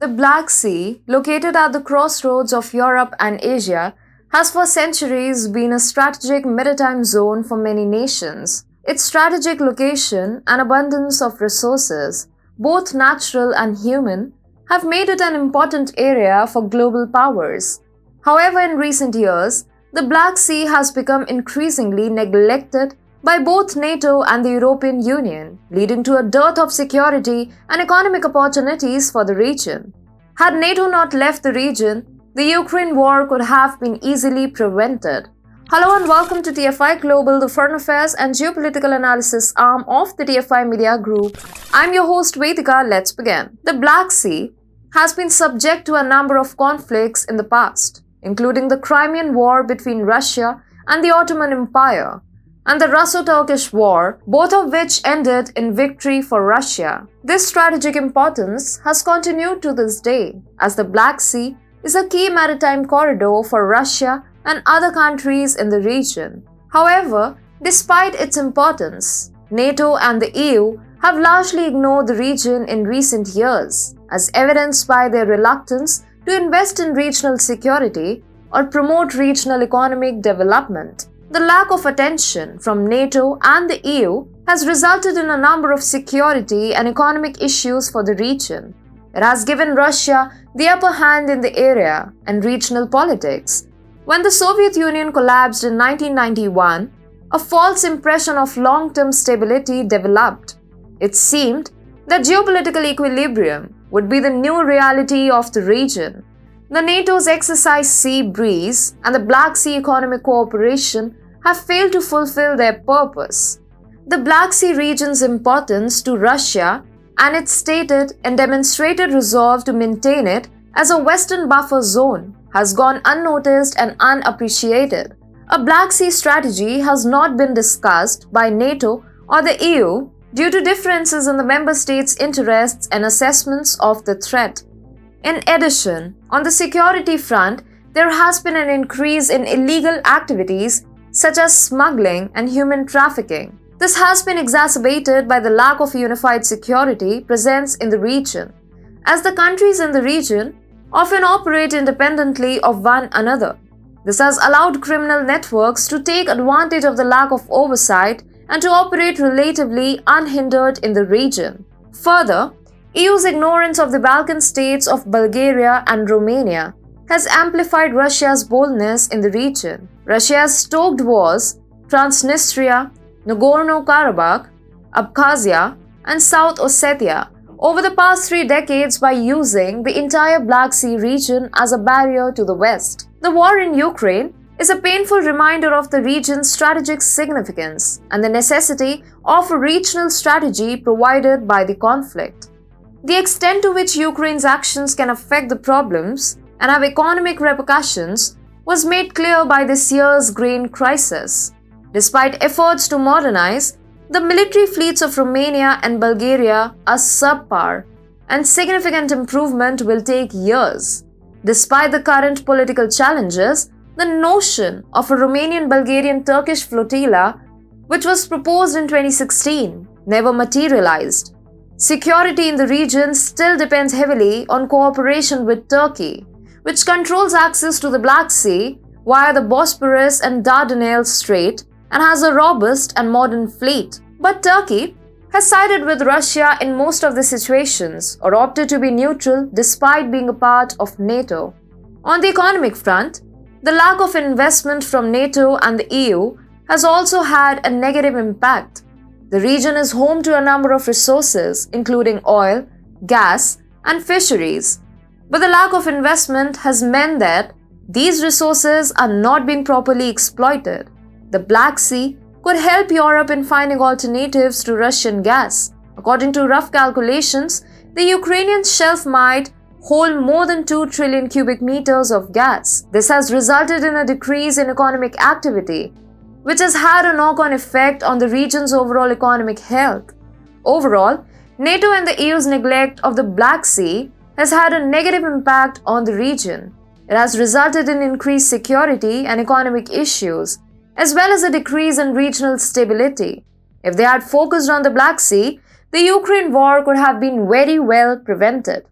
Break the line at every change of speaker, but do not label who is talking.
The Black Sea, located at the crossroads of Europe and Asia, has for centuries been a strategic maritime zone for many nations. Its strategic location and abundance of resources, both natural and human, have made it an important area for global powers. However, in recent years, the Black Sea has become increasingly neglected by both NATO and the European Union, leading to a dearth of security and economic opportunities for the region. Had NATO not left the region, the Ukraine war could have been easily prevented. Hello and welcome to TFI Global, the foreign affairs and geopolitical analysis arm of the TFI Media Group. I'm your host Vedika. Let's begin. The Black Sea has been subject to a number of conflicts in the past, including the Crimean War between Russia and the Ottoman Empire, and the Russo-Turkish War, both of which ended in victory for Russia. This strategic importance has continued to this day, as the Black Sea is a key maritime corridor for Russia and other countries in the region. However, despite its importance, NATO and the EU have largely ignored the region in recent years, as evidenced by their reluctance to invest in regional security or promote regional economic development. The lack of attention from NATO and the EU has resulted in a number of security and economic issues for the region. It has given Russia the upper hand in the area and regional politics. When the Soviet Union collapsed in 1991, a false impression of long-term stability developed. It seemed that geopolitical equilibrium would be the new reality of the region. The NATO's Exercise Sea Breeze and the Black Sea Economic Cooperation have failed to fulfill their purpose. The Black Sea region's importance to Russia and its stated and demonstrated resolve to maintain it as a Western buffer zone has gone unnoticed and unappreciated. A Black Sea strategy has not been discussed by NATO or the EU due to differences in the member states' interests and assessments of the threat. In addition, on the security front, there has been an increase in illegal activities such as smuggling and human trafficking. This has been exacerbated by the lack of unified security presence in the region, as the countries in the region often operate independently of one another. This has allowed criminal networks to take advantage of the lack of oversight and to operate relatively unhindered in the region. Further, EU's ignorance of the Balkan states of Bulgaria and Romania has amplified Russia's boldness in the region. Russia's stoked wars, Transnistria, Nagorno-Karabakh, Abkhazia, and South Ossetia over the past 3 decades by using the entire Black Sea region as a barrier to the West. The war in Ukraine is a painful reminder of the region's strategic significance and the necessity of a regional strategy provided by the conflict. The extent to which Ukraine's actions can affect the problems and have economic repercussions was made clear by this year's grain crisis. Despite efforts to modernize, the military fleets of Romania and Bulgaria are subpar, and significant improvement will take years. Despite the current political challenges, the notion of a Romanian-Bulgarian-Turkish flotilla, which was proposed in 2016, never materialized. Security in the region still depends heavily on cooperation with Turkey, which controls access to the Black Sea via the Bosporus and Dardanelles Strait and has a robust and modern fleet. But Turkey has sided with Russia in most of the situations or opted to be neutral despite being a part of NATO. On the economic front, the lack of investment from NATO and the EU has also had a negative impact. The region is home to a number of resources, including oil, gas, and fisheries. But the lack of investment has meant that these resources are not being properly exploited. The Black Sea could help Europe in finding alternatives to Russian gas. According to rough calculations, the Ukrainian shelf might hold more than 2 trillion cubic meters of gas. This has resulted in a decrease in economic activity, which has had a knock-on effect on the region's overall economic health. Overall, NATO and the EU's neglect of the Black Sea has had a negative impact on the region. It has resulted in increased security and economic issues, as well as a decrease in regional stability. If they had focused on the Black Sea, the Ukraine war could have been very well prevented.